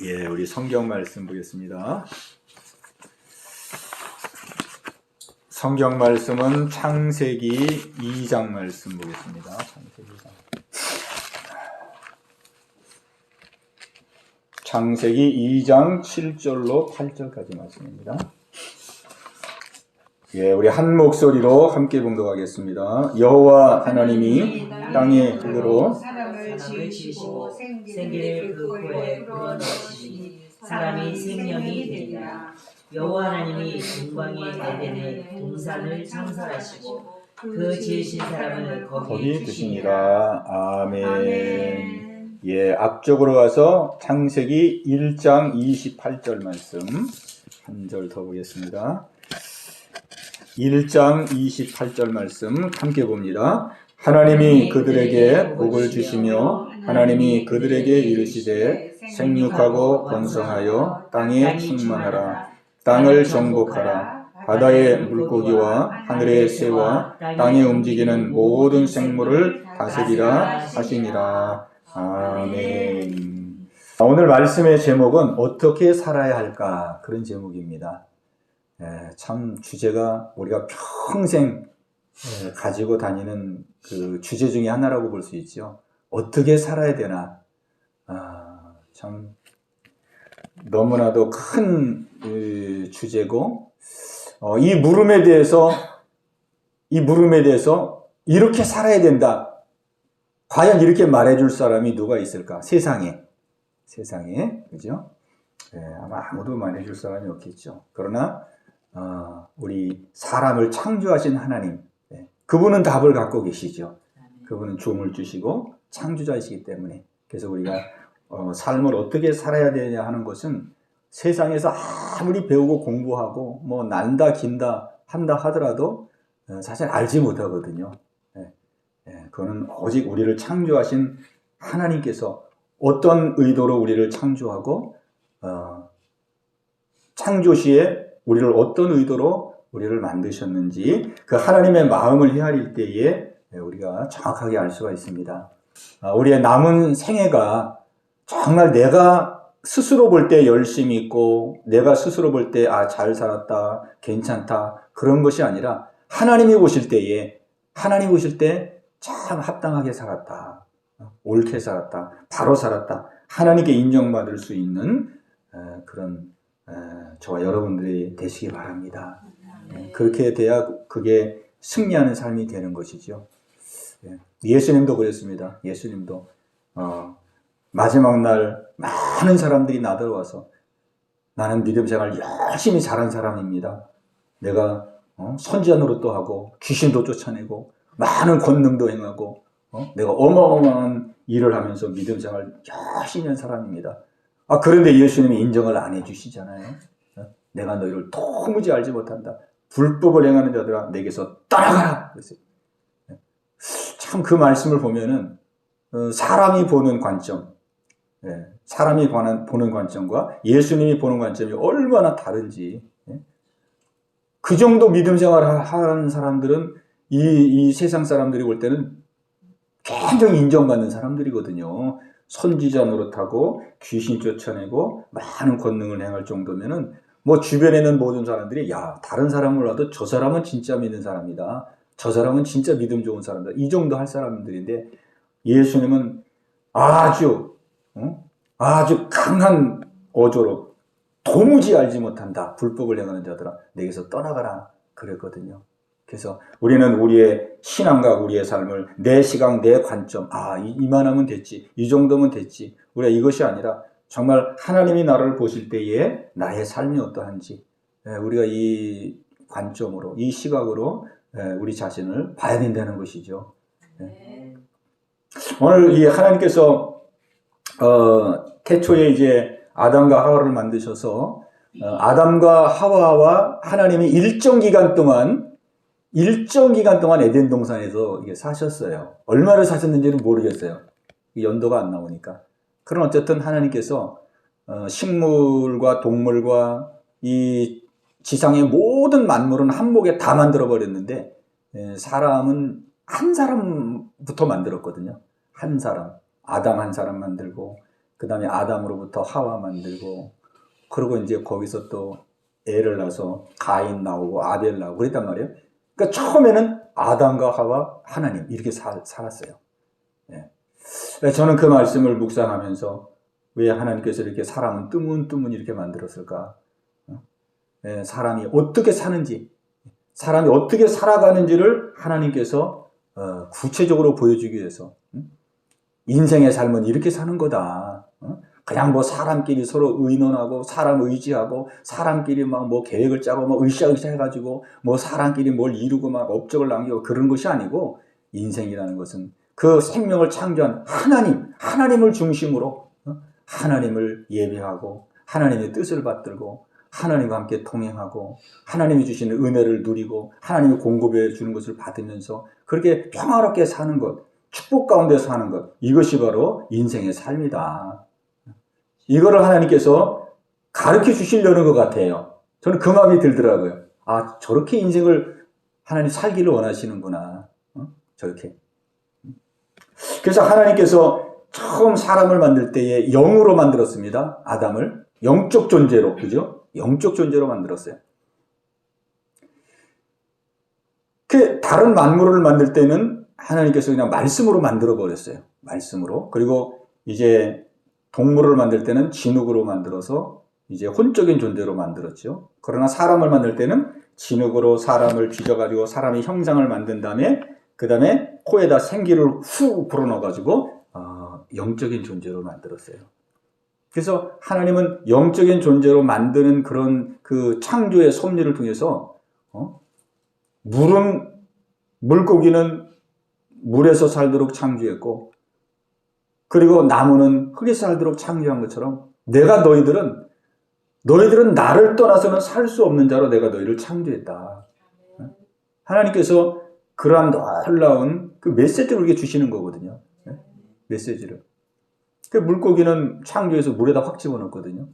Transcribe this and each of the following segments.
예, 우리 성경 말씀 보겠습니다. 성경 말씀은 창세기 2장 말씀 보겠습니다. 창세기 2장 7절로 8절까지 말씀입니다. 예, 우리 한 목소리로 함께 봉독하겠습니다. 여호와 하나님이 땅의 흙으로 사람을 지으시고 생기를 그 코에 불어넣으시니 사람이 생명이 되리라. 여호와 하나님이 동방의 에덴에 동산을 창설하시고 그 지으신 사람을 거기 두시니라. 아멘. 예, 앞쪽으로 가서 창세기 1장 28절 말씀 한 절 더 보겠습니다. 1장 28절 말씀 함께 봅니다. 하나님이 그들에게 복을 주시며 하나님이 그들에게 이르시되 생육하고 번성하여 땅에 충만하라. 땅을 정복하라. 바다의 물고기와 하늘의 새와 땅에 움직이는 모든 생물을 다스리라 하시니라. 아멘. 오늘 말씀의 제목은 어떻게 살아야 할까? 그런 제목입니다. 참 주제가 우리가 평생 가지고 다니는 그 주제 중에 하나라고 볼 수 있죠. 어떻게 살아야 되나? 참 너무나도 큰 주제고, 이 물음에 대해서 이렇게 살아야 된다. 과연 이렇게 말해줄 사람이 누가 있을까? 세상에, 그죠? 아마 아무도 말해줄 사람이 없겠죠. 그러나 우리 사람을 창조하신 하나님, 그분은 답을 갖고 계시죠. 그분은 주음을 주시고 창조자이시기 때문에. 그래서 우리가 삶을 어떻게 살아야 되냐 하는 것은 세상에서 아무리 배우고 공부하고 뭐 난다 긴다 한다 하더라도 사실 알지 못하거든요. 그거는 오직 우리를 창조하신 하나님께서 어떤 의도로 우리를 창조하고 창조 시에 우리를 어떤 의도로 우리를 만드셨는지 그 하나님의 마음을 헤아릴 때에 우리가 정확하게 알 수가 있습니다. 우리의 남은 생애가 정말 내가 스스로 볼 때 열심히 있고 내가 스스로 볼 때 잘 살았다, 괜찮다 그런 것이 아니라 하나님이 보실 때 참 합당하게 살았다, 옳게 살았다, 바로 살았다, 하나님께 인정받을 수 있는 그런 저와 여러분들이 되시기 바랍니다. 그렇게 돼야 그게 승리하는 삶이 되는 것이죠. 예수님도 그랬습니다. 예수님도 마지막 날 많은 사람들이 나들어와서 나는 믿음 생활 열심히 잘한 사람입니다. 내가 선지자 노릇도 하고 귀신도 쫓아내고 많은 권능도 행하고 내가 어마어마한 일을 하면서 믿음 생활 열심히 한 사람입니다. 그런데 예수님이 인정을 안 해주시잖아요. 내가 너희를 도무지 알지 못한다. 불법을 행하는 자들아 내게서 떠나가라. 참 그 말씀을 보면은 사람이 보는 관점, 사람이 보는 관점과 예수님이 보는 관점이 얼마나 다른지. 그 정도 믿음 생활을 하는 사람들은 이 세상 사람들이 볼 때는 굉장히 인정받는 사람들이거든요. 선지자 노릇하고 귀신 쫓아내고 많은 권능을 행할 정도면은 뭐 주변에 있는 모든 사람들이 다른 사람을 봐도 저 사람은 진짜 믿는 사람이다, 저 사람은 진짜 믿음 좋은 사람이다, 이 정도 할 사람들인데 예수님은 아주 강한 어조로 도무지 알지 못한다, 불법을 행하는 자들아 내게서 떠나가라 그랬거든요. 그래서 우리는 우리의 신앙과 우리의 삶을 내 시각, 내 관점, 이만하면 됐지, 이 정도면 됐지, 우리가 이것이 아니라 정말 하나님이 나를 보실 때에 나의 삶이 어떠한지 우리가 이 관점으로, 이 시각으로 우리 자신을 봐야 된다는 것이죠. 오늘 이 하나님께서 태초에 이제 아담과 하와를 만드셔서 아담과 하와와 하나님이 일정 기간 동안 에덴 동산에서 사셨어요. 얼마를 사셨는지는 모르겠어요. 연도가 안 나오니까. 그럼 어쨌든 하나님께서 식물과 동물과 이 지상의 모든 만물은 한 목에 다 만들어 버렸는데 사람은 한 사람부터 만들었거든요. 한 사람, 아담 한 사람 만들고 그 다음에 아담으로부터 하와 만들고, 그리고 이제 거기서 또 애를 낳아서 가인 나오고 아벨 나오고 그랬단 말이에요. 그러니까 처음에는 아담과 하와, 하나님 이렇게 살았어요. 예. 저는 그 말씀을 묵상하면서 왜 하나님께서 이렇게 사람은 뜨문뜨문 이렇게 만들었을까? 예, 사람이 어떻게 사는지, 사람이 어떻게 살아가는지를 하나님께서 구체적으로 보여주기 위해서, 인생의 삶은 이렇게 사는 거다. 그냥 뭐 사람끼리 서로 의논하고 사람 의지하고 사람끼리 막 뭐 계획을 짜고 뭐 으쌰으쌰 해가지고 뭐 사람끼리 뭘 이루고 막 업적을 남기고 그런 것이 아니고, 인생이라는 것은 그 생명을 창조한 하나님을 중심으로 하나님을 예배하고 하나님의 뜻을 받들고 하나님과 함께 동행하고 하나님이 주시는 은혜를 누리고 하나님이 공급해 주는 것을 받으면서 그렇게 평화롭게 사는 것, 축복 가운데 사는 것, 이것이 바로 인생의 삶이다. 이거를 하나님께서 가르쳐 주시려는 것 같아요. 저는 그 마음이 들더라고요. 아, 저렇게 인생을 하나님 살기를 원하시는구나. 저렇게. 그래서 하나님께서 처음 사람을 만들 때에 영으로 만들었습니다. 아담을. 영적 존재로, 그죠? 영적 존재로 만들었어요. 그 다른 만물을 만들 때는 하나님께서 그냥 말씀으로 만들어 버렸어요. 말씀으로. 그리고 이제 동물을 만들 때는 진흙으로 만들어서 이제 혼적인 존재로 만들었죠. 그러나 사람을 만들 때는 진흙으로 사람을 빚어가지고 사람의 형상을 만든 다음에 그 다음에 코에다 생기를 후 불어넣어가지고 영적인 존재로 만들었어요. 그래서 하나님은 영적인 존재로 만드는 그런 그 창조의 섭리를 통해서 물고기는 물에서 살도록 창조했고, 그리고 나무는 흙에서 살도록 창조한 것처럼 내가 너희들은 나를 떠나서는 살 수 없는 자로 내가 너희를 창조했다. 하나님께서 그러한 놀라운 그 메시지를 우리에게 주시는 거거든요. 메시지를. 그 물고기는 창조해서 물에다 확 집어넣거든요.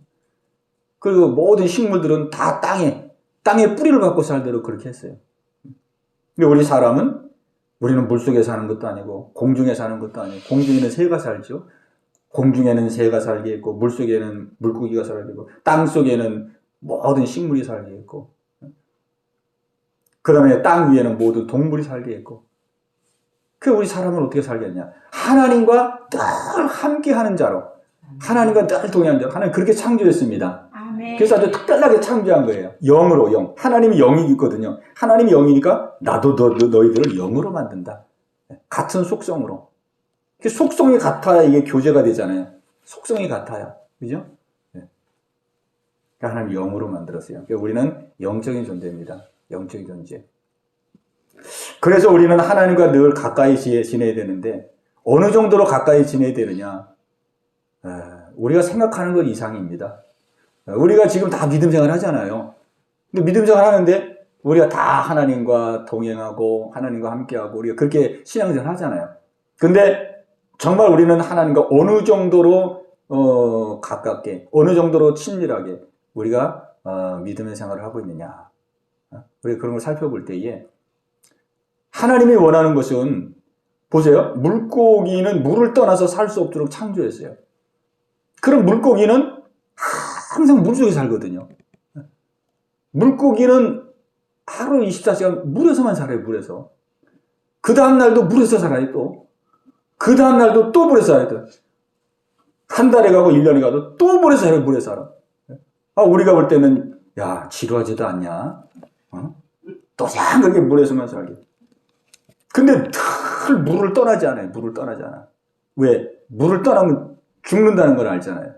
그리고 모든 식물들은 다 땅에 뿌리를 갖고 살도록 그렇게 했어요. 근데 우리 사람은, 우리는 물속에 사는 것도 아니고 공중에 사는 것도 아니고, 공중에는 새가 살죠. 공중에는 새가 살게 있고 물속에는 물고기가 살게 있고 땅속에는 모든 식물이 살게 있고, 그 다음에 땅 위에는 모든 동물이 살게 있고. 그 우리 사람은 어떻게 살겠냐? 하나님과 늘 함께하는 자로, 하나님과 늘 동행하는 자로 하나님 그렇게 창조했습니다. 아멘. 그래서 아주 특별하게 창조한 거예요. 영으로, 영. 하나님이 영이 있거든요. 하나님이 영이니까 나도 너희들을 영으로 만든다. 같은 속성으로. 속성이 같아야 이게 교제가 되잖아요. 속성이 같아야. 그죠? 그러니까 하나님 영으로 만들었어요. 그러니까 우리는 영적인 존재입니다. 영적인 존재. 그래서 우리는 하나님과 늘 가까이 지내야 되는데, 어느 정도로 가까이 지내야 되느냐? 우리가 생각하는 것 이상입니다. 우리가 지금 다 믿음 생활 하잖아요. 근데 믿음 생활 하는데 우리가 다 하나님과 동행하고 하나님과 함께하고 우리가 그렇게 신앙생활 하잖아요. 근데 정말 우리는 하나님과 어느 정도로 가깝게, 어느 정도로 친밀하게 우리가 믿음의 생활을 하고 있느냐? 우리가 그런 걸 살펴볼 때에 하나님이 원하는 것은, 보세요. 물고기는 물을 떠나서 살 수 없도록 창조했어요. 그럼 물고기는 항상 물속에 살거든요. 물고기는 하루 24시간 물에서만 살아요. 물에서. 그 다음날도 물에서 살아요. 또. 그 다음날도 또 물에서 살아요. 한 달에 가고 1년에 가도 또 물에서 살아요. 물에서 살아. 우리가 볼 때는 야, 지루하지도 않냐? 또장 그렇게 물에서만 살게. 근데 늘 물을 떠나지 않아요. 물을 떠나지 않아. 왜? 물을 떠나면 죽는다는 걸 알잖아요.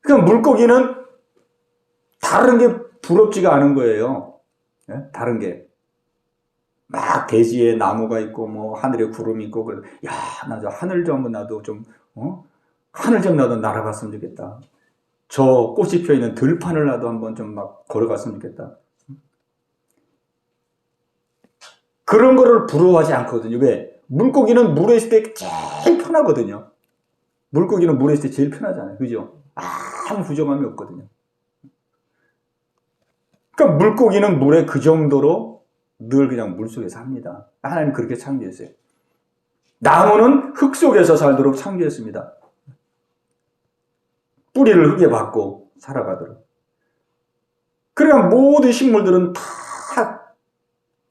그러니까 물고기는 다른 게 부럽지가 않은 거예요. 다른 게. 막 대지에 나무가 있고 뭐 하늘에 구름이 있고, 그래서 야, 나 저 하늘 좀 한번 나도 좀 하늘 좀 나도 날아갔으면 좋겠다. 저 꽃이 펴 있는 들판을 나도 한번 좀 막 걸어갔으면 좋겠다. 그런 거를 부러워하지 않거든요. 왜? 물고기는 물에 있을 때 제일 편하거든요. 물고기는 물에 있을 때 제일 편하잖아요. 그죠? 아무 부정함이 없거든요. 그러니까 물고기는 물에 그 정도로 늘 그냥 물속에 삽니다. 하나님 그렇게 창조했어요. 나무는 흙 속에서 살도록 창조했습니다. 뿌리를 흙에 박고 살아가도록. 그러니까 모든 식물들은 다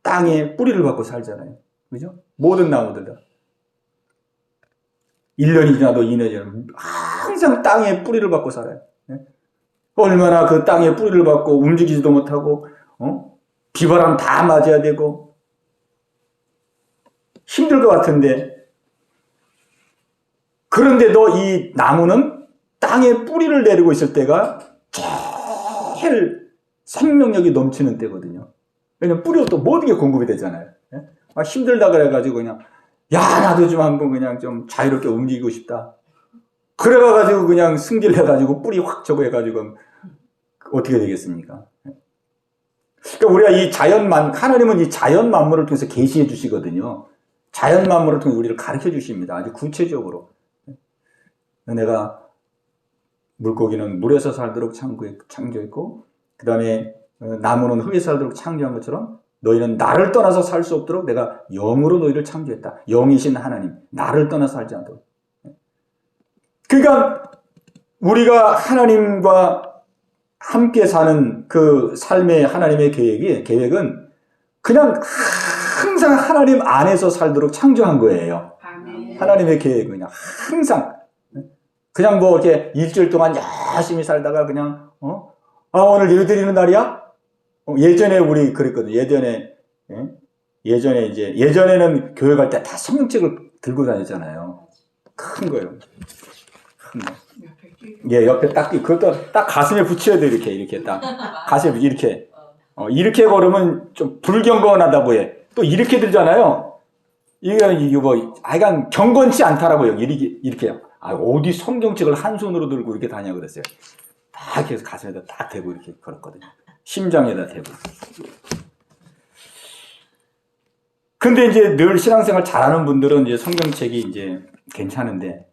땅에 뿌리를 박고 살잖아요. 그죠? 모든 나무들 다. 1년이 지나도 2년이 지나도 항상 땅에 뿌리를 박고 살아요. 얼마나 그 땅에 뿌리를 박고 움직이지도 못하고, 비바람 다 맞아야 되고, 힘들 것 같은데, 그런데도 이 나무는 땅에 뿌리를 내리고 있을 때가 제일 생명력이 넘치는 때거든요. 왜냐면 뿌리로 또 모든 게 공급이 되잖아요. 힘들다 그래가지고 그냥, 야, 나도 좀 한번 그냥 좀 자유롭게 움직이고 싶다. 그래가지고 그냥 승질 해가지고 뿌리 확 저거 해가지고 어떻게 되겠습니까? 그러니까 우리가 이 하나님은 이 자연 만물을 통해서 계시해 주시거든요. 자연 만물을 통해 우리를 가르쳐 주십니다. 아주 구체적으로. 내가 물고기는 물에서 살도록 창조했고, 그 다음에 나무는 흙에 살도록 창조한 것처럼 너희는 나를 떠나서 살 수 없도록 내가 영으로 너희를 창조했다. 영이신 하나님, 나를 떠나서 살지 않도록. 그러니까 우리가 하나님과 함께 사는 그 삶의 하나님의 계획은 그냥 항상 하나님 안에서 살도록 창조한 거예요. 아멘. 하나님의 계획은 그냥 항상 그냥 뭐 이렇게 일주일 동안 열심히 살다가 그냥 오늘 예배드리는 날이야? 예전에 우리 그랬거든요. 예전에는 교회 갈 때 다 성경책을 들고 다녔잖아요. 큰 거요. 큰 거. 예, 옆에 딱, 그것도 딱 가슴에 붙여야 돼, 이렇게 딱. 가슴에, 이렇게. 이렇게 걸으면 좀 불경건하다고 해. 또 이렇게 들잖아요. 이거 뭐, 하여간 경건치 않다라고요. 이렇게. 어디 성경책을 한 손으로 들고 이렇게 다녀 그랬어요. 딱 이렇게 해서 가슴에다 딱 대고 이렇게 걸었거든요. 심장에다 대고. 근데 이제 늘 신앙생활 잘하는 분들은 이제 성경책이 이제 괜찮은데,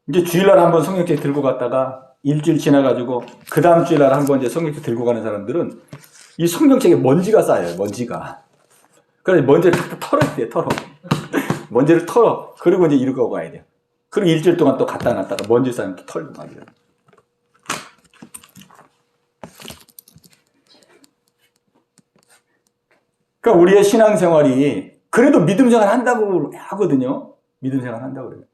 이제 주일날 한번 성경책 들고 갔다가 일주일 지나가지고 그 다음 주일날 한번 이제 성경책 들고 가는 사람들은 이 성경책에 먼지가 쌓여요, 먼지가. 그래서 먼지를 탁 털어야 돼요, 먼지를 털어. 그리고 이제 이러고 가야 돼요. 그리고 일주일 동안 또 갖다 놨다가 먼지 쌓이면 또 털고 가야 돼요. 그러니까 우리의 신앙생활이 그래도 믿음 생활 한다고 하거든요. 믿음 생활 한다고 그래요.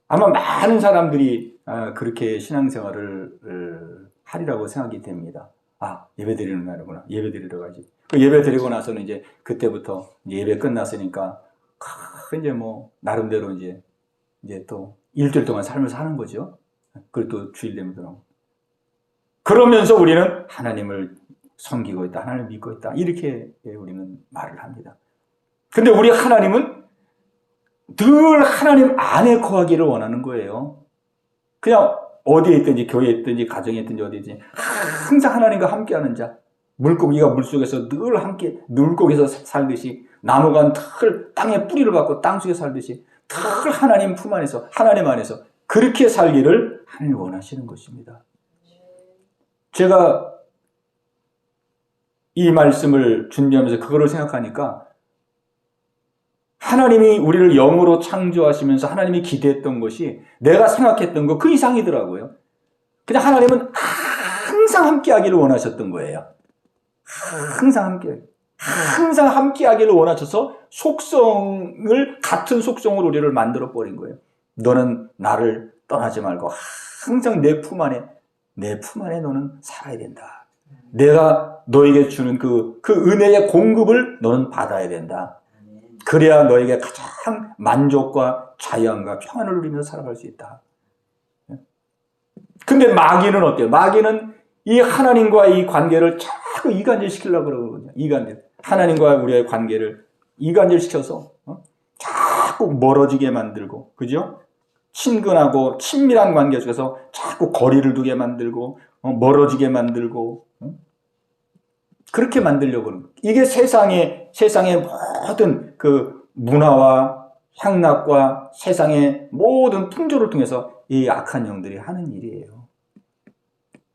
아마 많은 사람들이 그렇게 신앙생활을 하리라고 생각이 됩니다. 예배 드리는 날이구나. 예배 드리러 가지. 예배 드리고 나서는 이제 그때부터 예배 끝났으니까 이제 뭐 나름대로 이제 또 일주일 동안 삶을 사는 거죠. 그리고 또 주일 되면 들어. 그러면서 우리는 하나님을 섬기고 있다. 하나님을 믿고 있다. 이렇게 우리는 말을 합니다. 근데 우리 하나님은 늘 하나님 안에 거하기를 원하는 거예요. 그냥 어디에 있든지 교회에 있든지 가정에 있든지 어디에 있든지 항상 하나님과 함께하는 자. 물고기가 물속에서 늘 함께 물고기에서 살듯이 나무가 늘 땅에 뿌리를 박고 땅속에 살듯이 늘 하나님 품 안에서 하나님 안에서 그렇게 살기를 하나님이 원하시는 것입니다. 제가 이 말씀을 준비하면서 그거를 생각하니까 하나님이 우리를 영으로 창조하시면서 하나님이 기대했던 것이 내가 생각했던 거 그 이상이더라고요. 그냥 하나님은 항상 함께하기를 원하셨던 거예요. 항상 함께하기를 원하셔서 같은 속성으로 우리를 만들어 버린 거예요. 너는 나를 떠나지 말고 항상 내 품 안에 너는 살아야 된다. 내가 너에게 주는 그 은혜의 공급을 너는 받아야 된다. 그래야 너에게 가장 만족과 자유함과 평안을 누리면서 살아갈 수 있다. 근데 마귀는 어때요? 마귀는 이 하나님과 이 관계를 자꾸 이간질시키려고 그러거든요. 하나님과 우리의 관계를 이간질시켜서 자꾸 멀어지게 만들고, 그죠? 친근하고 친밀한 관계 속에서 자꾸 거리를 두게 만들고, 멀어지게 만들고, 그렇게 만들려고 하는 거예요. 이게 세상의 모든 그 문화와 향락과 세상의 모든 풍조를 통해서 이 악한 영들이 하는 일이에요.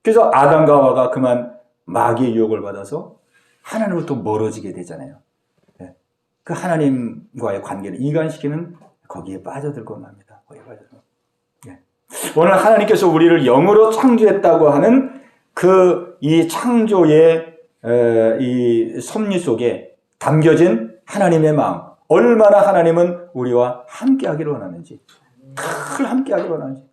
그래서 아담과 하와가 그만 마귀의 유혹을 받아서 하나님으로부터 멀어지게 되잖아요. 그 하나님과의 관계를 이간시키는 거기에 빠져들곤 합니다. 오늘 하나님께서 우리를 영으로 창조했다고 하는 이 창조의 이 섭리 속에 담겨진 하나님의 마음, 얼마나 하나님은 우리와 함께하기를 원하는지, 늘 함께하기를 원하는지.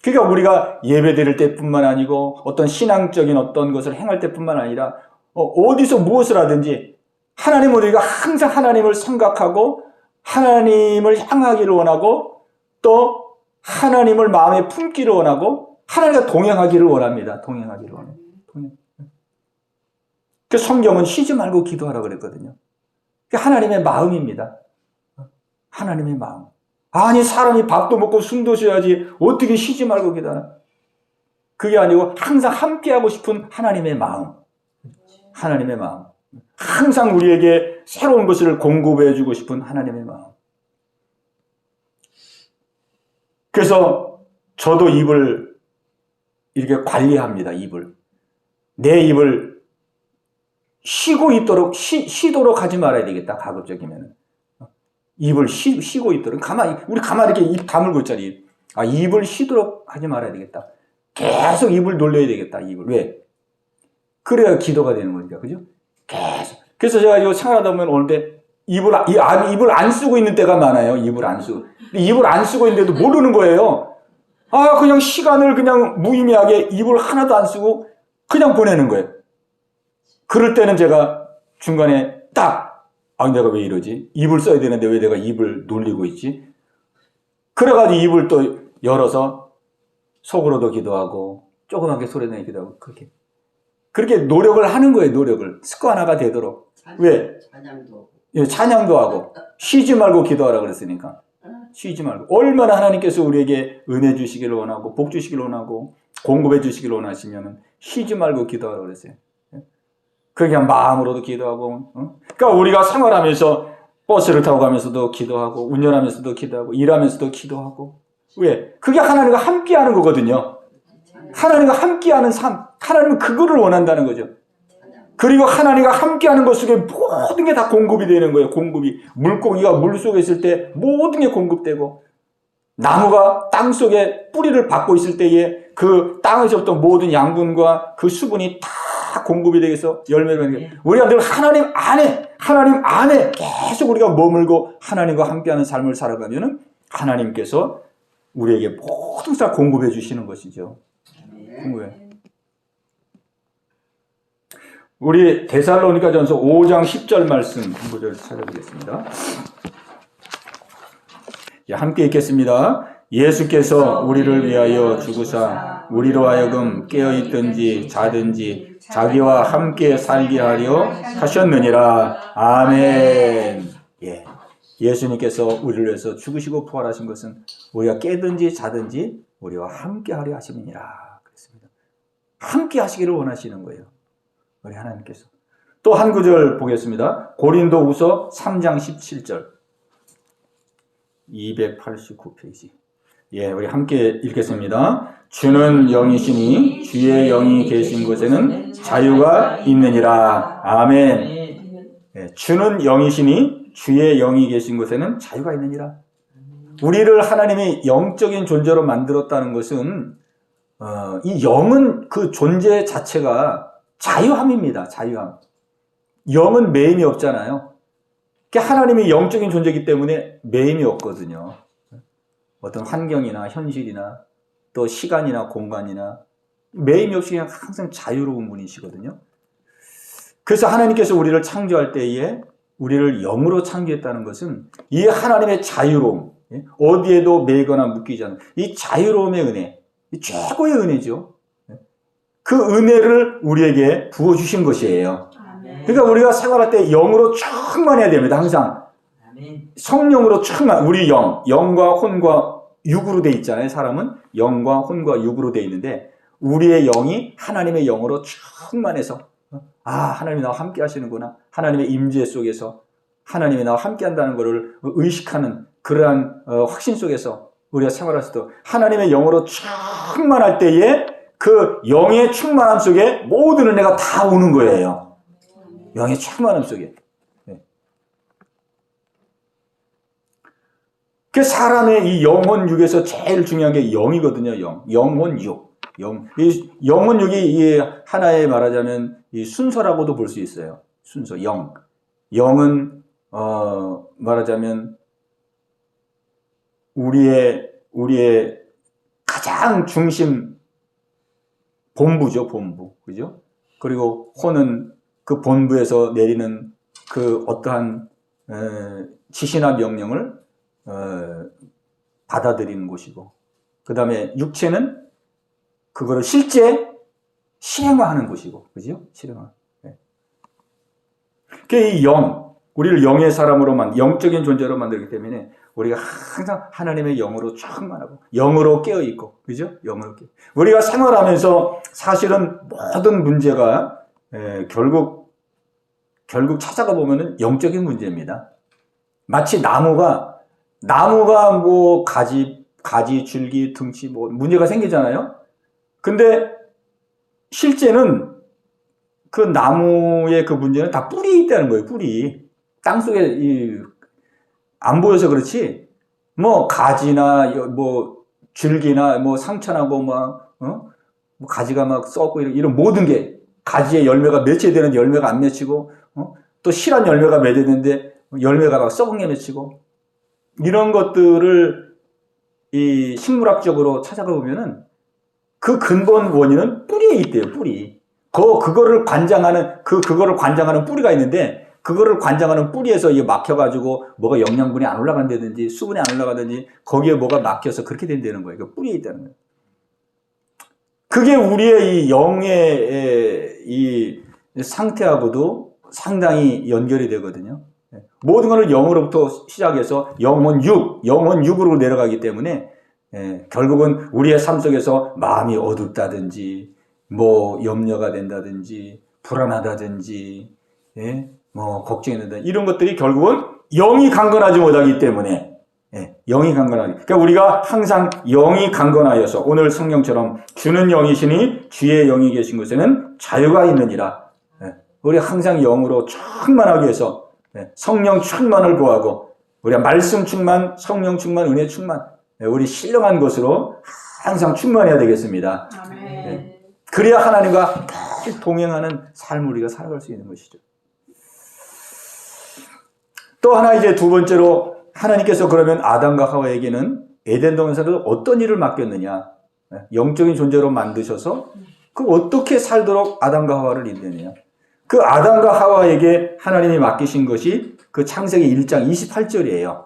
그러니까 우리가 예배 드릴 때뿐만 아니고 어떤 신앙적인 어떤 것을 행할 때뿐만 아니라 어디서 무엇을 하든지 하나님, 우리가 항상 하나님을 생각하고 하나님을 향하기를 원하고 또 하나님을 마음에 품기를 원하고 하나님과 동행하기를 원합니다. 동행하기를 원해요. 그 성경은 쉬지 말고 기도하라 그랬거든요. 그게 하나님의 마음입니다. 하나님의 마음. 아니, 사람이 밥도 먹고 숨도 쉬어야지 어떻게 쉬지 말고 기도하나? 그게 아니고 항상 함께하고 싶은 하나님의 마음. 하나님의 마음. 항상 우리에게 새로운 것을 공급해 주고 싶은 하나님의 마음. 그래서 저도 입을 이렇게 관리합니다. 입을. 내 입을 쉬고 있도록, 쉬도록 하지 말아야 되겠다. 가급적이면. 입을 쉬고 있도록. 우리 가만히 이렇게 입 다물고 있잖아요. 입을 쉬도록 하지 말아야 되겠다. 계속 입을 놀려야 되겠다. 입을. 왜? 그래야 기도가 되는 거니까. 그죠? 계속. 그래서 제가 이거 생활하다 보면 오는데 입을 안 쓰고 있는 때가 많아요. 입을 안 쓰고. 입을 안 쓰고 있는데도 모르는 거예요. 그냥 시간을 그냥 무의미하게 입을 하나도 안 쓰고 그냥 보내는 거예요. 그럴 때는 제가 중간에 내가 왜 이러지? 입을 써야 되는데 왜 내가 입을 놀리고 있지? 그래가지고 입을 또 열어서 속으로도 기도하고 조그맣게 소리내서 기도하고 그렇게 노력을 하는 거예요. 노력을. 습관화가 되도록. 왜? 찬양도 하고 쉬지 말고 기도하라 그랬으니까. 쉬지 말고. 얼마나 하나님께서 우리에게 은혜 주시기를 원하고 복 주시기를 원하고 공급해 주시기를 원하시면 쉬지 말고 기도하라 그랬어요. 그냥 마음으로도 기도하고. 그러니까 우리가 생활하면서 버스를 타고 가면서도 기도하고 운전하면서도 기도하고 일하면서도 기도하고. 왜? 그게 하나님과 함께하는 거거든요. 하나님과 함께하는 삶. 하나님은 그거를 원한다는 거죠. 그리고 하나님과 함께하는 것 속에 모든 게 다 공급이 되는 거예요. 공급이. 물고기가 물속에 있을 때 모든 게 공급되고 나무가 땅속에 뿌리를 받고 있을 때에 그 땅에서부터 모든 양분과 그 수분이 다 공급이 되겠어. 열매를 맺는 거예요. 우리가 늘 하나님 안에 계속 우리가 머물고 하나님과 함께하는 삶을 살아가면은 하나님께서 우리에게 모든 다 공급해 주시는 것이죠. 공급해. 우리 데살로니가전서 5장 10절 말씀 한 구절 찾아보겠습니다. 함께 읽겠습니다. 예수께서 우리를 위하여 죽으사 우리로 하여금 깨어있든지 자든지 자기와 함께 살게 하려 하셨느니라. 아멘. 예수님께서 우리를 위해서 죽으시고 부활하신 것은 우리가 깨든지 자든지 우리와 함께 하려 하심이니라. 그랬습니다. 함께 하시기를 원하시는 거예요. 우리 하나님께서. 또 한 구절 보겠습니다. 고린도후서 3장 17절. 289페이지. 우리 함께 읽겠습니다. 주는 영이시니 주의 영이 계신 곳에는 자유가 있느니라. 아멘. 주는 영이시니 주의 영이 계신 곳에는 자유가 있느니라. 우리를 하나님이 영적인 존재로 만들었다는 것은 이 영은 그 존재 자체가 자유함입니다. 자유함. 영은 매임이 없잖아요. 하나님이 영적인 존재이기 때문에 매임이 없거든요. 어떤 환경이나 현실이나 또 시간이나 공간이나 매임이 없이 그냥 항상 자유로운 분이시거든요. 그래서 하나님께서 우리를 창조할 때에 우리를 영으로 창조했다는 것은 이 하나님의 자유로움, 어디에도 매거나 묶이지 않는 이 자유로움의 은혜, 이 최고의 은혜죠. 그 은혜를 우리에게 부어주신 것이에요. 그러니까 우리가 생활할 때 영으로 충만해야 됩니다. 항상. 성령으로 충만. 우리 영과 혼과 육으로 돼 있잖아요. 사람은 영과 혼과 육으로 돼 있는데 우리의 영이 하나님의 영으로 충만해서 하나님이 나와 함께 하시는구나. 하나님의 임재 속에서 하나님이 나와 함께 한다는 것을 의식하는 그러한 확신 속에서 우리가 생활할 수도 하나님의 영으로 충만할 때에 그 영의 충만함 속에 모든 은혜가 다 오는 거예요. 영의 충만함 속에. 그 사람의 이 영혼육에서 제일 중요한 게 영이거든요. 영혼육. 이 영혼육이 이 하나의 말하자면 이 순서라고도 볼 수 있어요. 순서, 영은 말하자면 우리의 가장 중심 본부죠, 본부. 그죠? 그리고 혼은 그 본부에서 내리는 그 어떠한 지시나 명령을 받아들이는 곳이고, 그 다음에 육체는 그거를 실제 실행화하는 곳이고, 그죠? 실행화. 네. 이 우리를 영의 사람으로 영적인 존재로 만들기 때문에 우리가 항상 하나님의 영으로 충만하고 영으로 깨어있고, 그죠? 영으로 깨어. 우리가 생활하면서 사실은 모든 문제가 결국 찾아가 보면은 영적인 문제입니다. 마치 나무가 뭐 가지, 줄기, 둥치 뭐 문제가 생기잖아요. 근데 실제는 그 나무의 그 문제는 다 뿌리에 있다는 거예요. 뿌리. 땅속에 안 보여서 그렇지, 뭐 가지나 뭐 줄기나 뭐 상처나고 막 뭐 가지가 막 썩고 이런 모든 게, 가지에 열매가 맺혀야 되는데 열매가 안 맺히고, 또 실한 열매가 맺어야 되는데 열매가 막 썩은 게 맺히고, 이런 것들을 이 식물학적으로 찾아가 보면은 그 근본 원인은 뿌리에 있대요. 뿌리. 그거를 관장하는 뿌리가 있는데, 그거를 관장하는 뿌리에서 이게 막혀가지고 뭐가 영양분이 안 올라간다든지 수분이 안 올라가든지 거기에 뭐가 막혀서 그렇게 된다는 거예요. 그 뿌리에 있다는 거예요. 그게 우리의 이 영의 이 상태하고도 상당히 연결이 되거든요. 모든 것을 영으로부터 시작해서 영혼육으로 내려가기 때문에 결국은 우리의 삶 속에서 마음이 어둡다든지 뭐 염려가 된다든지 불안하다든지 뭐 걱정이 된다, 이런 것들이 결국은 영이 강건하지 못하기 때문에, 영이 강건하기. 그러니까 우리가 항상 영이 강건하여서, 오늘 성경처럼 주는 영이시니 주의 영이 계신 곳에는 자유가 있느니라. 우리 항상 영으로 충만하기 위해서 성령 충만을 구하고, 우리가 말씀 충만, 성령 충만, 은혜 충만, 우리 신령한 것으로 항상 충만해야 되겠습니다. 아멘. 그래야 하나님과 늘 동행하는 삶을 우리가 살아갈 수 있는 것이죠. 또 하나, 이제 두 번째로, 하나님께서 그러면 아담과 하와에게는 에덴 동산에서 어떤 일을 맡겼느냐, 영적인 존재로 만드셔서 그 어떻게 살도록 아담과 하와를 인도했느냐. 그 아담과 하와에게 하나님이 맡기신 것이 그 창세기 1장 28절이에요.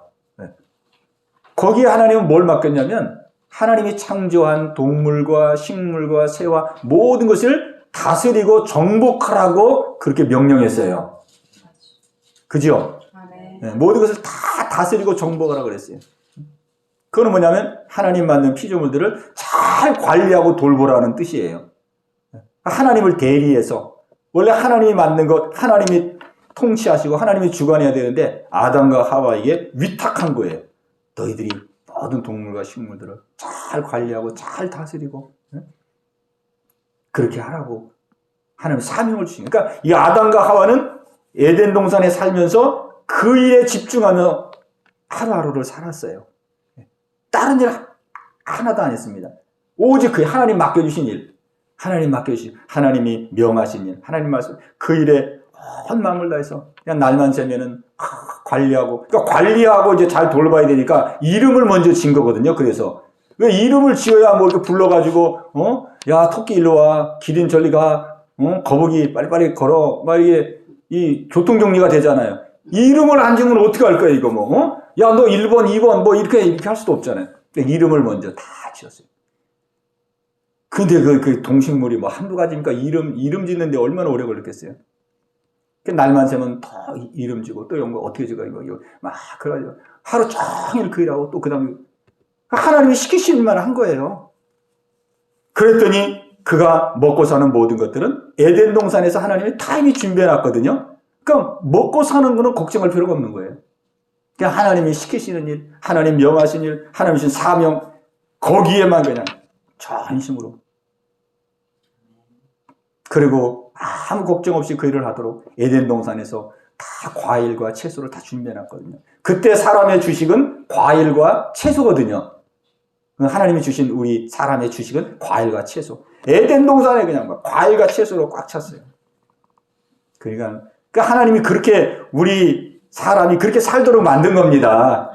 거기에 하나님은 뭘 맡겼냐면, 하나님이 창조한 동물과 식물과 새와 모든 것을 다스리고 정복하라고 그렇게 명령했어요. 그죠? 모든 것을 다 다스리고 정복하라고 그랬어요. 그건 뭐냐면 하나님 만든 피조물들을 잘 관리하고 돌보라는 뜻이에요. 하나님을 대리해서, 원래 하나님이 만든 것 하나님이 통치하시고 하나님이 주관해야 되는데 아담과 하와에게 위탁한 거예요. 너희들이 모든 동물과 식물들을 잘 관리하고 잘 다스리고 그렇게 하라고 하나님 사명을 주신. 그러니까 이 아담과 하와는 에덴 동산에 살면서 그 일에 집중하며 하루하루를 살았어요. 다른 일 하나도 안 했습니다. 오직 그 하나님 맡겨주신 일, 하나님이 명하신 일, 하나님 말씀, 그 일에 온 마음을 다해서 그냥 날만 새면은 관리하고, 그러니까 관리하고 이제 잘 돌봐야 되니까 이름을 먼저 지은 거거든요. 그래서 왜 이름을 지어야 뭐 이렇게 불러가지고 야 토끼 일로 와, 기린 저리 가, 거북이 빨리빨리 걸어, 막 이게 이 교통 정리가 되잖아요. 이름을 안 지으면 어떻게 할 거야 이거 뭐? 야 너 1번, 2번 뭐 이렇게 할 수도 없잖아요. 그러니까 이름을 먼저 다 지었어요. 근데 그 동식물이 뭐 한두 가지니까 이름 짓는데 얼마나 오래 걸렸겠어요. 날만 새면 더 이름 지고 또 연구 어떻게 지고 이거 막 그래가지고 하루 종일 그 일하고 또 그 다음에 하나님이 시키신 일만 한 거예요. 그랬더니 그가 먹고 사는 모든 것들은 에덴 동산에서 하나님이 다 이미 준비해 놨거든요. 그러니까 먹고 사는 거는 걱정할 필요가 없는 거예요. 그냥 하나님이 시키시는 일, 하나님 명하신 일, 하나님 주신 사명, 거기에만 그냥 전심으로. 그리고 아무 걱정 없이 그 일을 하도록 에덴 동산에서 다 과일과 채소를 다 준비해놨거든요. 그때 사람의 주식은 과일과 채소거든요. 하나님이 주신 우리 사람의 주식은 과일과 채소. 에덴 동산에 그냥 막 과일과 채소로 꽉 찼어요. 그러니까 하나님이 그렇게 우리 사람이 그렇게 살도록 만든 겁니다.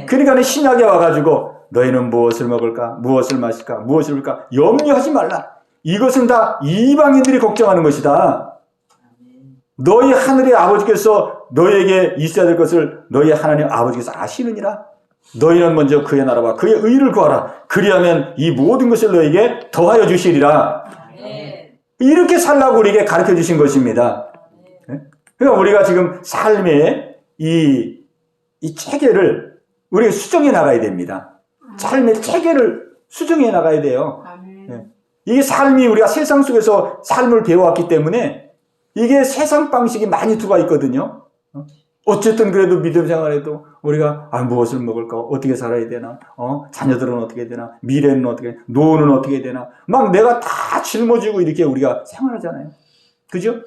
그러니까 신약에 와가지고 너희는 무엇을 먹을까? 무엇을 마실까? 무엇을 입을까? 염려하지 말라. 이것은 다 이방인들이 걱정하는 것이다. 너희 하늘의 아버지께서 너희에게 있어야 될 것을 너희 하나님 아버지께서 아시느니라. 너희는 먼저 그의 나라와 그의 의를 구하라. 그리하면 이 모든 것을 너희에게 더하여 주시리라. 이렇게 살라고 우리에게 가르쳐 주신 것입니다. 그러니까 우리가 지금 삶의 이 체계를 우리가 수정해 나가야 됩니다. 삶의 체계를 수정해 나가야 돼요. 이게 삶이 우리가 세상 속에서 삶을 배워왔기 때문에 이게 세상 방식이 많이 들어와 있거든요. 어쨌든 그래도 믿음 생활에도 우리가 무엇을 먹을까? 어떻게 살아야 되나? 자녀들은 어떻게 해야 되나? 미래는 어떻게 해야 되나? 노후는 어떻게 해야 되나? 막 내가 다 짊어지고 이렇게 우리가 생활하잖아요. 그죠?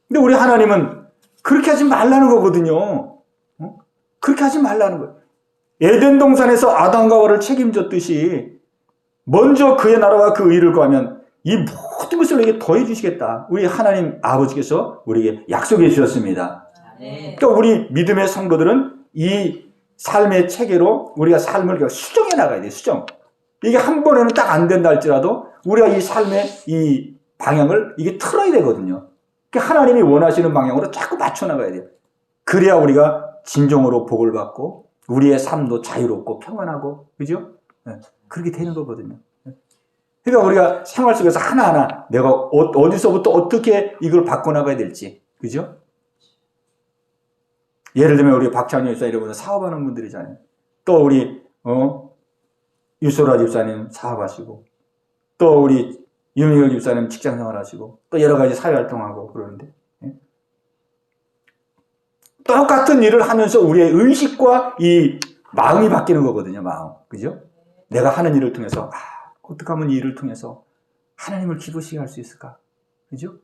근데 우리 하나님은 그렇게 하지 말라는 거거든요. 그렇게 하지 말라는 거예요. 에덴 동산에서 아담과 하와를 책임졌듯이 먼저 그의 나라와 그 의를 구하면 이 모든 것을 우리에게 더해 주시겠다. 우리 하나님 아버지께서 우리에게 약속해 주셨습니다. 그러니까 우리 믿음의 성도들은 이 삶의 체계로 우리가 삶을 수정해 나가야 돼요. 수정. 이게 한 번에는 딱 안 된다 할지라도 우리가 이 삶의 이 방향을 이게 틀어야 되거든요. 그러니까 하나님이 원하시는 방향으로 자꾸 맞춰 나가야 돼요. 그래야 우리가 진정으로 복을 받고 우리의 삶도 자유롭고 평안하고, 그죠? 그렇게 되는 거거든요. 그러니까 우리가 생활 속에서 하나하나 내가 어디서부터 어떻게 이걸 바꿔나가야 될지, 그죠? 예를 들면 우리 박찬희 집사 이런 분은 사업하는 분들이잖아요. 또 우리 유소라 집사님 사업하시고, 또 우리 유미경 집사님 직장생활 하시고, 또 여러 가지 사회활동하고 그러는데, 똑같은 일을 하면서 우리의 의식과 이 마음이 바뀌는 거거든요. 마음, 그죠? 내가 하는 일을 통해서 어떻게 하면 이 일을 통해서 하나님을 기쁘시게 할 수 있을까? 그죠?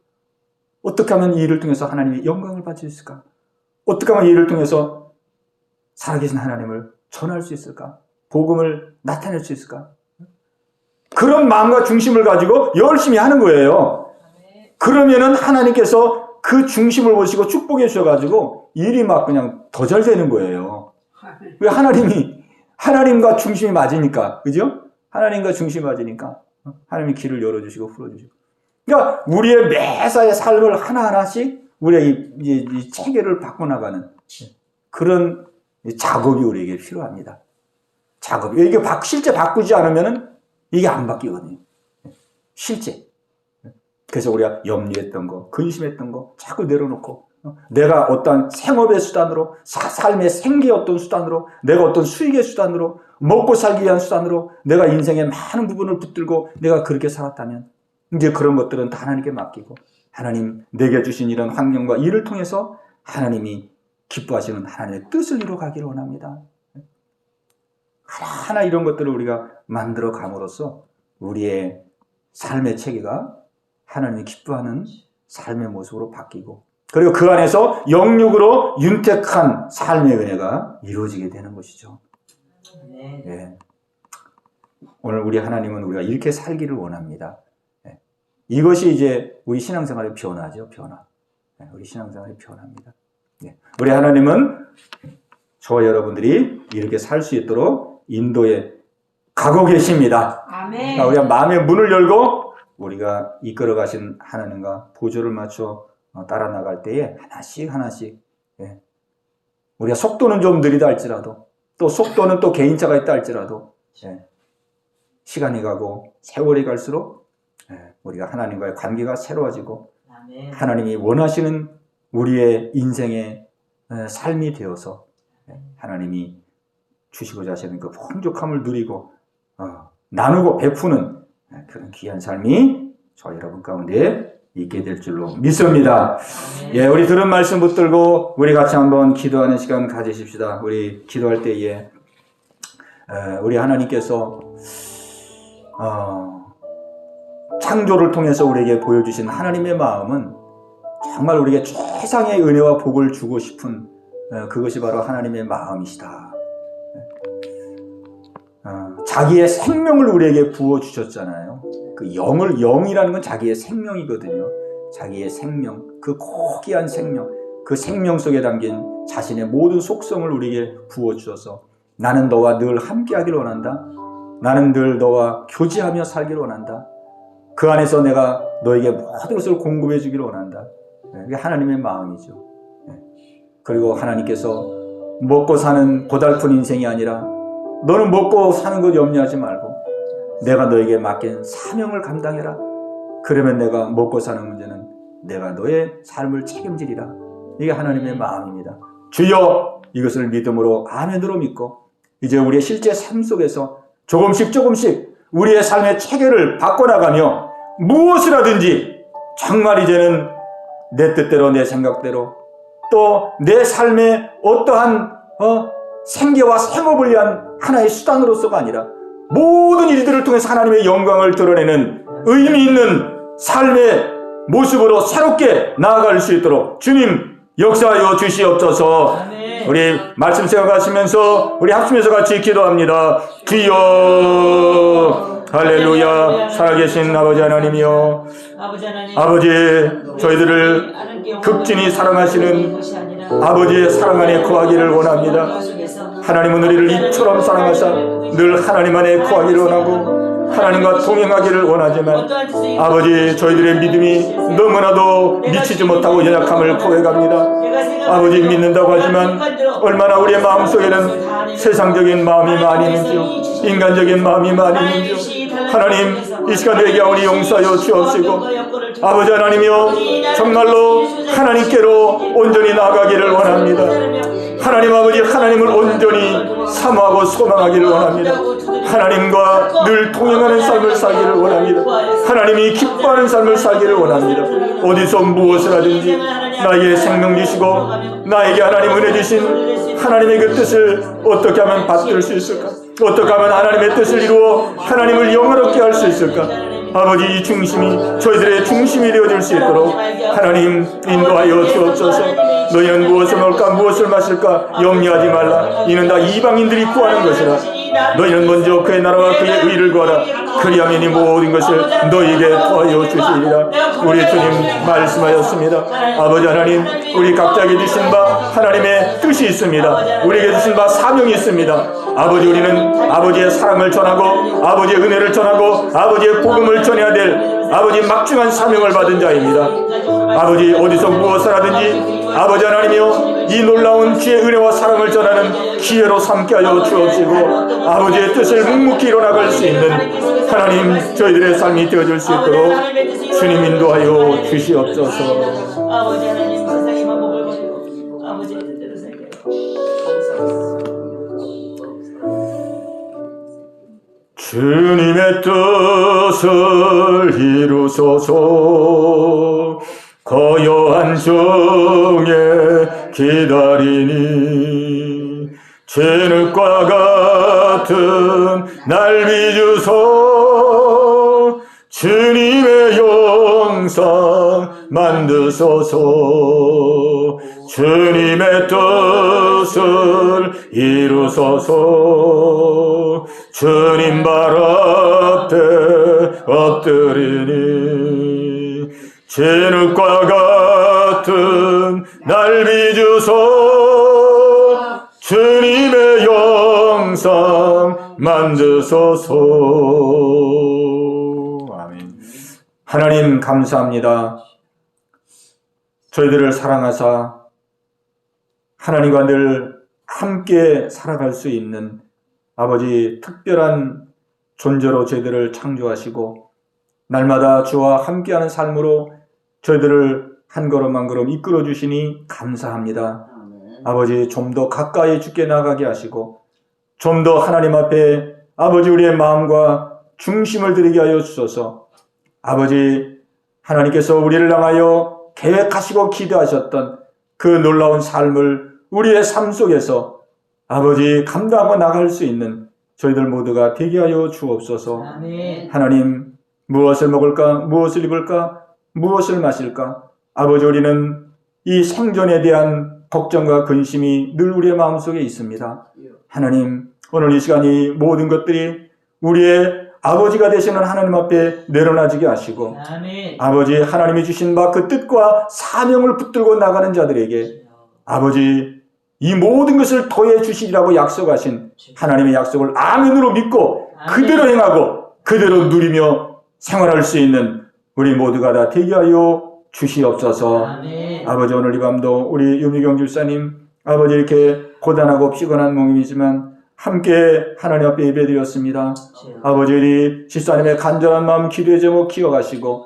어떻게 하면 이 일을 통해서 하나님의 영광을 받을 수 있을까? 어떻게 하면 이 일을 통해서 살아계신 하나님을 전할 수 있을까? 복음을 나타낼 수 있을까? 그런 마음과 중심을 가지고 열심히 하는 거예요. 그러면은 하나님께서 그 중심을 보시고 축복해 주셔가지고 일이 막 그냥 더 잘 되는 거예요. 왜? 하나님과 중심이 맞으니까, 그죠? 하나님과 중심이 맞으니까 하나님이 길을 열어주시고 풀어주시고. 그러니까 우리의 매사의 삶을 하나하나씩 우리가 이 체계를 바꿔나가는 그런 작업이 우리에게 필요합니다. 작업이. 이게 실제 바꾸지 않으면은 이게 안 바뀌거든요. 실제. 그래서 우리가 염려했던 거, 근심했던 거 자꾸 내려놓고 내가 어떤 생업의 수단으로, 삶의 생계의 어떤 수단으로, 내가 어떤 수익의 수단으로, 먹고 살기 위한 수단으로 내가 인생의 많은 부분을 붙들고 내가 그렇게 살았다면 이제 그런 것들은 다 하나님께 맡기고 하나님 내게 주신 이런 환경과 일을 통해서 하나님이 기뻐하시는 하나님의 뜻을 이루어가기를 원합니다. 하나하나 이런 것들을 우리가 만들어 감으로써 우리의 삶의 체계가 하나님이 기뻐하는 삶의 모습으로 바뀌고, 그리고 그 안에서 영육으로 윤택한 삶의 은혜가 이루어지게 되는 것이죠. 네. 오늘 우리 하나님은 우리가 이렇게 살기를 원합니다. 네. 이것이 이제 우리 신앙생활의 변화죠. 변화. 네. 우리 신앙생활의 변화입니다. 네. 우리 하나님은 저와 여러분들이 이렇게 살 수 있도록 인도에 가고 계십니다. 아멘. 그러니까 우리가 마음의 문을 열고 우리가 이끌어 가신 하나님과 보조를 맞춰 따라 나갈 때에 하나씩 우리가 속도는 좀 느리다 할지라도, 또 속도는 또 개인차가 있다 할지라도 시간이 가고 세월이 갈수록 우리가 하나님과의 관계가 새로워지고 하나님이 원하시는 우리의 인생의 삶이 되어서 하나님이 주시고자 하시는 그 풍족함을 누리고 나누고 베푸는 그런 귀한 삶이 저 여러분 가운데 있게 될 줄로 믿습니다. 예, 우리 들은 말씀 붙들고 우리 같이 한번 기도하는 시간 가지십시다. 우리 기도할 때에 우리 하나님께서 창조를 통해서 우리에게 보여주신 하나님의 마음은 정말 우리에게 최상의 은혜와 복을 주고 싶은 그것이 바로 하나님의 마음이시다. 자기의 생명을 우리에게 부어주셨잖아요. 그 영이라는 건 자기의 생명이거든요. 자기의 생명, 그 고귀한 생명, 그 생명 속에 담긴 자신의 모든 속성을 우리에게 부어주셔서 나는 너와 늘 함께하기를 원한다. 나는 늘 너와 교제하며 살기를 원한다. 그 안에서 내가 너에게 모든 것을 공급해 주기를 원한다. 그게 하나님의 마음이죠. 그리고 하나님께서 먹고 사는 고달픈 인생이 아니라 너는 먹고 사는 것 염려하지 말고 내가 너에게 맡긴 사명을 감당해라. 그러면 내가 먹고 사는 문제는 내가 너의 삶을 책임지리라. 이게 하나님의 마음입니다. 주여, 이것을 믿음으로 아멘으로 믿고 이제 우리의 실제 삶 속에서 조금씩 우리의 삶의 체계를 바꿔나가며 무엇이라든지 정말 이제는 내 뜻대로 내 생각대로 또 내 삶의 어떠한 생계와 생업을 위한 하나의 수단으로서가 아니라 모든 일들을 통해서 하나님의 영광을 드러내는 의미 있는 삶의 모습으로 새롭게 나아갈 수 있도록 주님 역사하여 주시옵소서. 아멘. 우리 말씀 생각하시면서 우리 합심해서 같이 기도합니다. 주여, 할렐루야. 살아계신 아버지 하나님이여, 아버지 저희들을 극진히 사랑하시는 아버지의 사랑 안에 거하기를 원합니다. 하나님은 우리를 이처럼 사랑하사 늘 하나님 안에 거하기를 원하고 하나님과 동행하기를 원하지만 아버지 저희들의 믿음이 너무나도 미치지 못하고 연약함을 고백합니다. 아버지 믿는다고 하지만 얼마나 우리의 마음속에는 세상적인 마음이 많이 있는지요, 인간적인 마음이 많이 있는지요. 하나님 이 시간 회개하오니 용서하여 주옵시고 아버지 하나님이여 정말로 하나님께로 온전히 나아가기를 원합니다. 하나님 아버지 하나님을 온전히 사모하고 소망하기를 원합니다. 하나님과 늘 동행하는 삶을 살기를 원합니다. 하나님이 기뻐하는 삶을 살기를 원합니다. 어디서 무엇을 하든지 나에게 생명 주시고 나에게 하나님 은혜 주신 하나님의 그 뜻을 어떻게 하면 받들 수 있을까? 어떻게 하면 하나님의 뜻을 이루어 하나님을 영화롭게 할 수 있을까? 아버지 이 중심이 저희들의 중심이 되어줄 수 있도록 하나님 인도하여 주옵소서. 너희는 무엇을 먹을까 무엇을 마실까 염려하지 말라. 이는 다 이방인들이 구하는 것이라. 너희는 먼저 그의 나라와 그의 의를 구하라. 그리하면 이 모든 것을 너희에게 더하여 주시리라. 우리 주님 말씀하셨습니다. 아버지 하나님 우리 각자에게 주신 바 하나님의 뜻이 있습니다. 우리에게 주신 바 사명이 있습니다. 아버지 우리는 아버지의 사랑을 전하고 아버지의 은혜를 전하고 아버지의 복음을 전해야 될 아버지 막중한 사명을 받은 자입니다. 아버지 어디서 무엇을 하든지 아버지 하나님이여 이 놀라운 주의 은혜와 사랑을 전하는 기회로 삼게 하여 주옵시고 아버지의 뜻을 묵묵히 이뤄나갈 수 있는 하나님 저희들의 삶이 되어줄 수 있도록 주님 인도하여 주시옵소서. 아버지 하나님 세상에만 복을 버리고 아버지의 뜻대로 살게 주님의 뜻을 이루소서. 고요한 중에 기다리니 진흙과 같은 날 비주소. 주님의 영상 만드소서. 주님의 뜻을 이루소서. 주님 발 앞에 엎드리니 진흙과 같은 날 비주소. 주님의 영상 만드소서. 아멘. 하나님 감사합니다. 저희들을 사랑하사 하나님과 늘 함께 살아갈 수 있는 아버지 특별한 존재로 저희들을 창조하시고 날마다 주와 함께하는 삶으로 저희들을 한 걸음 한 걸음 이끌어 주시니 감사합니다. 아버지 좀 더 가까이 주께 나가게 하시고 좀 더 하나님 앞에 아버지 우리의 마음과 중심을 드리게 하여 주소서. 아버지 하나님께서 우리를 향하여 계획하시고 기대하셨던 그 놀라운 삶을 우리의 삶 속에서 아버지 감당하고 나갈 수 있는 저희들 모두가 되게 하여 주옵소서. 아멘. 하나님 무엇을 먹을까 무엇을 입을까 무엇을 마실까 아버지, 우리는 이 생존에 대한 걱정과 근심이 늘 우리의 마음속에 있습니다. 하나님, 오늘 이 시간이 모든 것들이 우리의 아버지가 되시는 하나님 앞에 내려놔지게 하시고, 아멘. 아버지, 하나님이 주신 바 그 뜻과 사명을 붙들고 나가는 자들에게 아버지, 이 모든 것을 더해 주시리라고 약속하신 하나님의 약속을 아멘으로 믿고 그대로 행하고 그대로 누리며 생활할 수 있는 우리 모두가 다 되게 하여 주시옵소서. 아멘. 아버지, 오늘 이 밤도 우리 유미경 집사님, 아버지, 이렇게 고단하고 피곤한 몸이지만 함께 하나님 앞에 예배드렸습니다. 아버지, 우리 집사님의 간절한 마음 기도의 제목 기억하시고,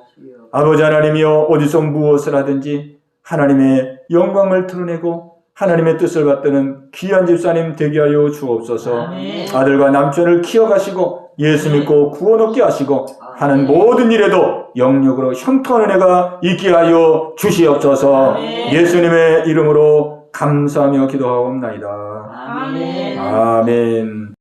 아버지 하나님이여, 어디서 무엇을 하든지 하나님의 영광을 드러내고 하나님의 뜻을 받드는 귀한 집사님 되게 하여 주옵소서. 아멘. 아들과 남편을 키워가시고 예수 믿고 구원 얻게 하시고 하는 모든 일에도 영역으로 형통한 은혜가 있게 하여 주시옵소서. 아멘. 예수님의 이름으로 감사하며 기도하옵나이다. 아멘. 아멘.